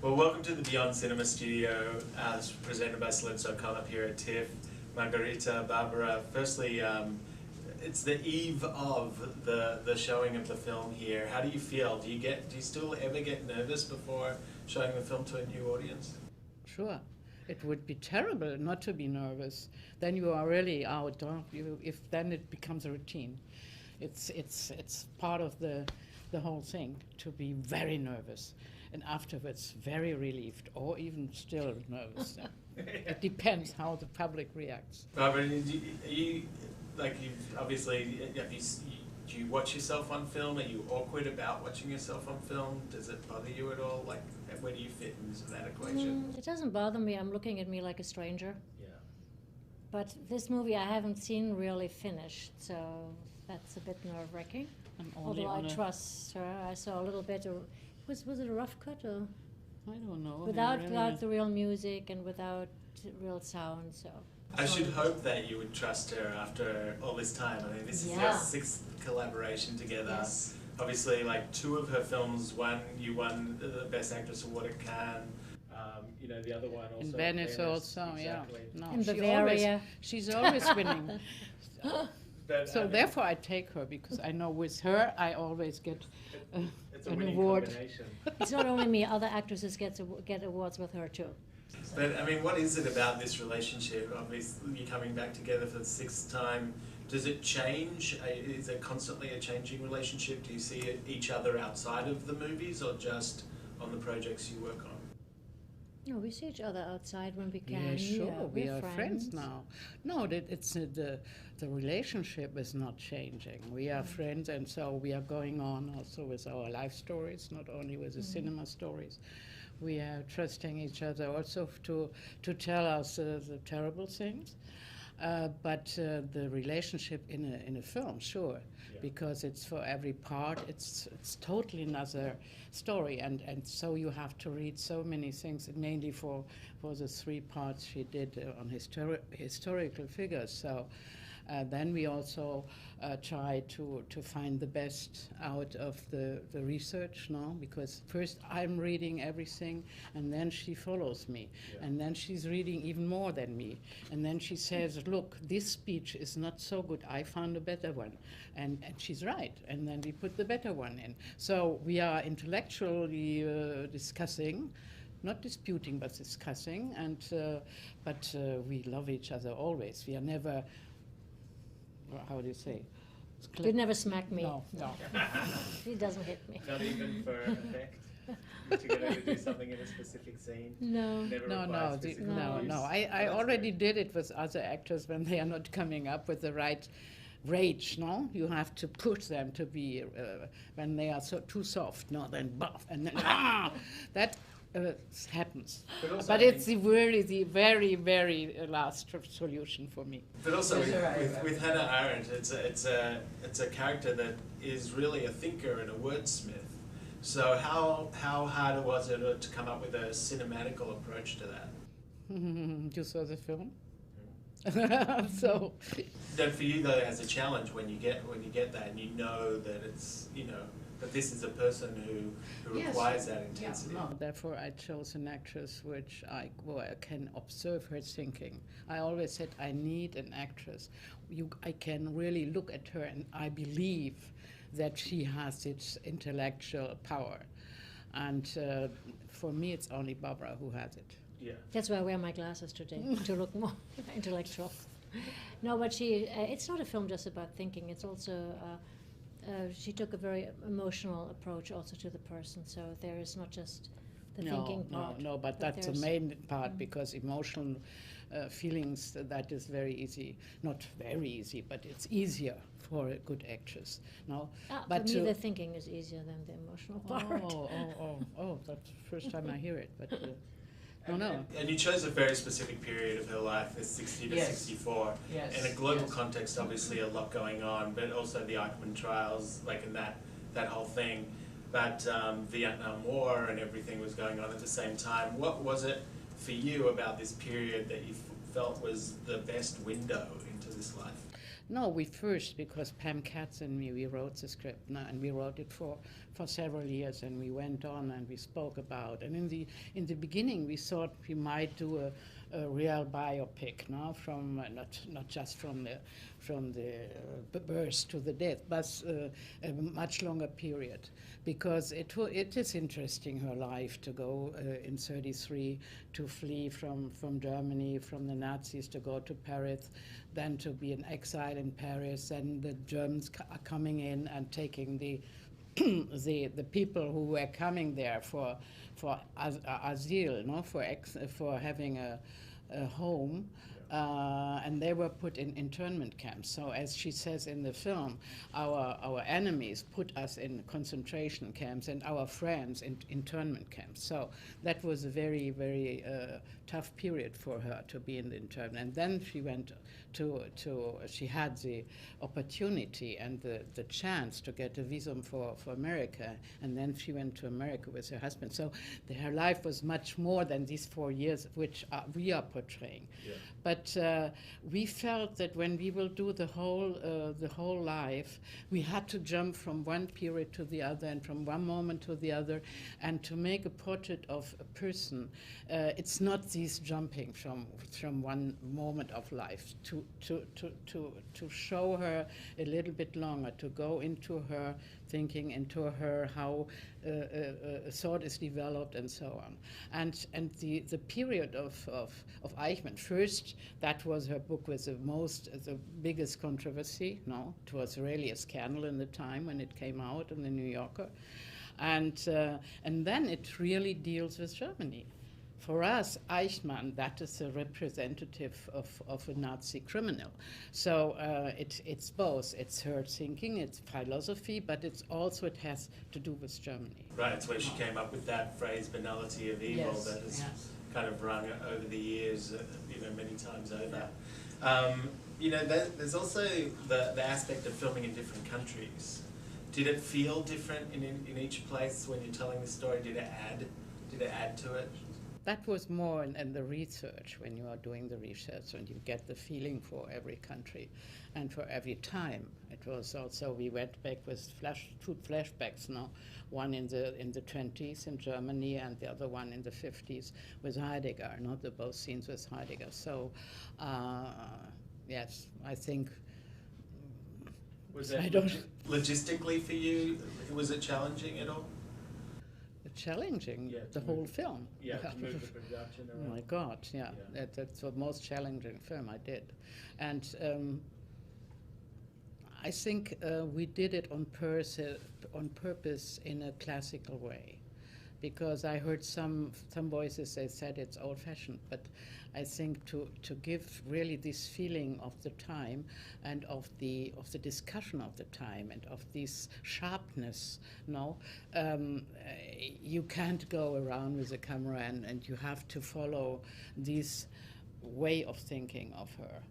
Well, welcome to the Beyond Cinema Studio, as presented by Sukowa here at TIFF. Margarethe, Barbara, firstly, it's the eve of the showing of the film here. How do you feel? Do you still ever get nervous before showing the film to a new audience? Sure. It would be terrible not to be nervous. Then you are really out. If then it becomes a routine. It's part of the whole thing to be very nervous, and afterwards very relieved, or even still nervous. It depends how the public reacts. Barbara, do you obviously, do you watch yourself on film? Are you awkward about watching yourself on film? Does it bother you at all? Like, where do you fit into that equation? It doesn't bother me. I'm looking at me like a stranger. Yeah. But this movie I haven't seen really finished, so that's a bit nerve-wracking. Although I trust her. I saw a little bit of, was it a rough cut or? I don't know. Without the real music and without real sound, so. I should hope that you would trust her after all this time. I mean, this is your sixth collaboration together. Yes. Obviously, like, two of her films you won the Best Actress Award at Cannes. The other one also. In Venice also, exactly. yeah. No, in Bavaria. She's always winning. So But, therefore I take her, because I know with her I always get it's a an winning award. combination. It's not only me, other actresses get awards with her too. But I mean, what is it about this relationship? Obviously, you're coming back together for the sixth time. Does it change? Is it constantly a changing relationship? Do you see each other outside of the movies, or just on the projects you work on? No, we see each other outside when we can. Yeah, sure, Yeah, we we're are friends now. No, the relationship is not changing. We are friends, and so we are going on also with our life stories, not only with the cinema stories. We are trusting each other also to tell us the terrible things. But the relationship in a film, sure, because it's for every part, it's totally another story, and so you have to read so many things, mainly for the three parts she did on historical figures. So then we also try to find the best out of the research, no? Because first I'm reading everything, and then she follows me, and then she's reading even more than me, and then she says, look, this speech is not so good, I found a better one, and she's right, and then we put the better one in. So we are intellectually discussing, not disputing, but discussing, and but we love each other always. We are never, how do you say? You'd never smack me. No. He doesn't hit me. Not even for effect? To get her to do something in a specific scene? No. Never No. I already did it with other actors when they are not coming up with the right rage, no? You have to push them to be, when they are too soft, no? Then buff, and then, that happens. But it's really the very, very last solution for me. But also with Hannah Arendt, it's a character that is really a thinker and a wordsmith. So how hard was it to come up with a cinematical approach to that? You saw the film? So. Then for you though, as a challenge, when you get that, and you know that it's that this is a person who requires that intensity. Yeah, no. Therefore, I chose an actress which I can observe her thinking. I always said I need an actress. I can really look at her, and I believe that she has its intellectual power. And for me, it's only Barbara who has it. Yeah. That's why I wear my glasses today, to look more intellectual. No, but it's not a film just about thinking. It's also, she took a very emotional approach also to the person. So there is not just the thinking part. No, but that's the main part, because emotional feelings, that is very easy. Not very easy, but it's easier for a good actress. No, but for me, the thinking is easier than the emotional part. Oh, that's the first time I hear it, but... No. And you chose a very specific period of her life, the 60 to 64. Yes. In a global context, obviously a lot going on, but also the Eichmann trials, like in that whole thing. But Vietnam War and everything was going on at the same time. What was it for you about this period that you felt was the best window into this life? No, we first, because Pam Katz and me, we wrote the script, no, and we wrote it for several years, and we went on and we spoke about. And in the beginning, we thought we might do a real biopic, no, from not just from the birth to the death, but a much longer period, because it is interesting, her life, to go in '33 to flee from Germany, from the Nazis, to go to Paris, then to be in exile in Paris, and the Germans are coming in and taking the the people who were coming there for asile, no, for having a home, and they were put in internment camps. So, as she says in the film, our enemies put us in concentration camps and our friends in internment camps. So that was a very, very tough period for her to be in the internment. And then she went she had the opportunity and the chance to get a visum for America, and then she went to America with her husband. So her life was much more than these 4 years, which we are portraying. Yeah. But we felt that when we will do the whole life, we had to jump from one period to the other and from one moment to the other, and to make a portrait of a person. It's not these jumping from one moment of life to show her a little bit longer, to go into her thinking, into her how a thought is developed and so on. And the period of Eichmann, first, that was her book with the biggest controversy. No, it was really a scandal in the time when it came out in the New Yorker, and then it really deals with Germany. For us, Eichmann, that is a representative of a Nazi criminal. So it's both. It's her thinking, it's philosophy, but it has to do with Germany. Right, it's where she came up with that phrase, banality of evil, Yes, that has yes. kind of rung over the years, many times over. There's also the aspect of filming in different countries. Did it feel different in each place when you're telling the story? Did it add to it? That was more in the research, when you are doing the research, and you get the feeling for every country and for every time. It was also, we went back with two flashbacks now, one in the 20s in Germany and the other one in the 50s with Heidegger, not the both scenes with Heidegger. So, yes, I think. Was that logistically for you, was it challenging at all? Challenging, the whole film. Yeah, to move the production around. Oh my God, yeah. That's the most challenging film I did. And I think we did it on purpose in a classical way, because I heard some voices, they said it's old-fashioned, but I think to give really this feeling of the time and of the discussion of the time and of this sharpness, you can't go around with a camera and you have to follow this way of thinking of her,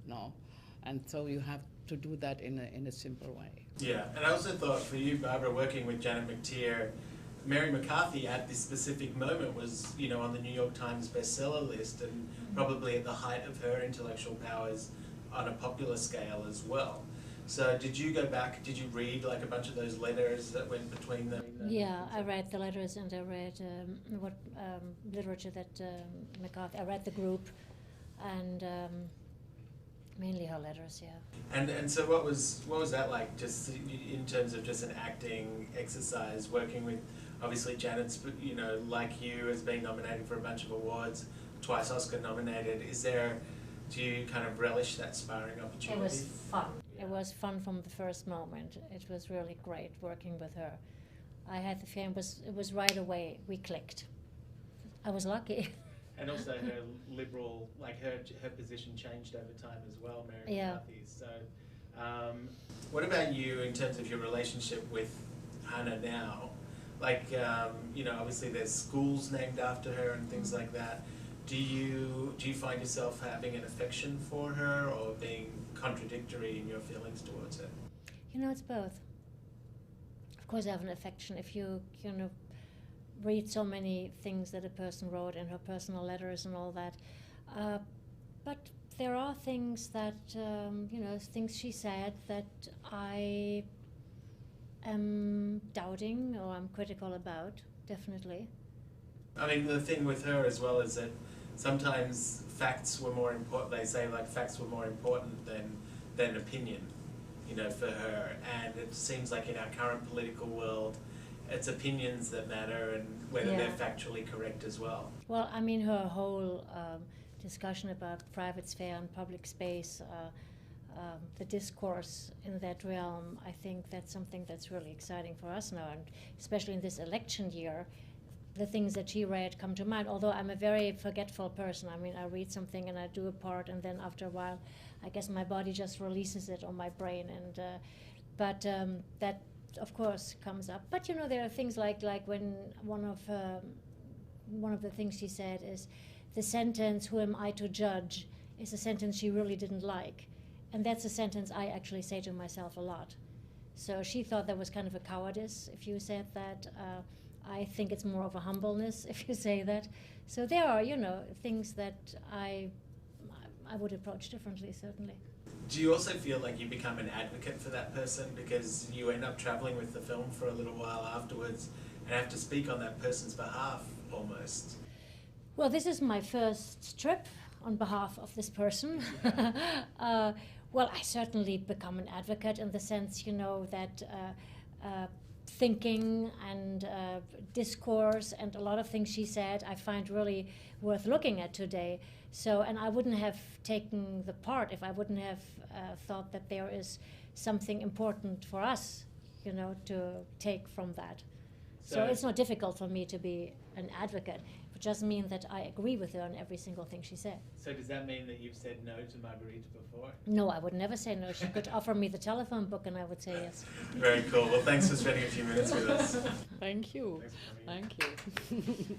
and so you have to do that in a simple way. Yeah, and I also thought for you, Barbara, working with Janet McTeer, Mary McCarthy at this specific moment was, on the New York Times bestseller list, and probably at the height of her intellectual powers on a popular scale as well. So did you go back, did you read like a bunch of those letters that went between them? Yeah, I read the letters, and I read what literature that McCarthy, I read the group, and mainly her letters, yeah. And so what was that like, just in terms of just an acting exercise, working with, obviously Janet's, like you, has been nominated for a bunch of awards, twice Oscar nominated. Do you kind of relish that sparring opportunity? It was fun. Yeah. It was fun from the first moment. It was really great working with her. I had the feeling it was right away, we clicked. I was lucky. And also her liberal, like her position changed over time as well, Mary Yeah. McCarthy. So, what about you in terms of your relationship with Hannah now? Like, obviously there's schools named after her and things like that. Do you find yourself having an affection for her, or being contradictory in your feelings towards her? It's both. Of course, I have an affection. If you read so many things that a person wrote in her personal letters and all that, but there are things that, things she said that I am doubting or I'm critical about, definitely. I mean, the thing with her as well is that sometimes facts were more important. They say like facts were more important than opinion, for her. And it seems like in our current political world, it's opinions that matter and whether they're factually correct as well. Well, I mean, her whole discussion about private sphere and public space, the discourse in that realm, I think that's something that's really exciting for us now, and especially in this election year. The things that she read come to mind, although I'm a very forgetful person. I mean, I read something and I do a part, and then after a while, I guess my body just releases it on my brain. And but that, of course, comes up. But there are things like when one of the things she said is, the sentence "Who am I to judge?" is a sentence she really didn't like, and that's a sentence I actually say to myself a lot. So she thought that was kind of a cowardice if you said that. I think it's more of a humbleness if you say that. So there are, things that I would approach differently, certainly. Do you also feel like you become an advocate for that person because you end up travelling with the film for a little while afterwards and have to speak on that person's behalf almost? Well, this is my first trip on behalf of this person. Well, I certainly become an advocate in the sense, that thinking and discourse and a lot of things she said I find really worth looking at today. So, and I wouldn't have taken the part if I wouldn't have thought that there is something important for us, to take from that. So it's not difficult for me to be an advocate. It just means that I agree with her on every single thing she said. So does that mean that you've said no to Margarethe before? No, I would never say no. She could offer me the telephone book and I would say yes. Very cool. Well, thanks for spending a few minutes with us. Thank you. Thanks for coming in. Thank you.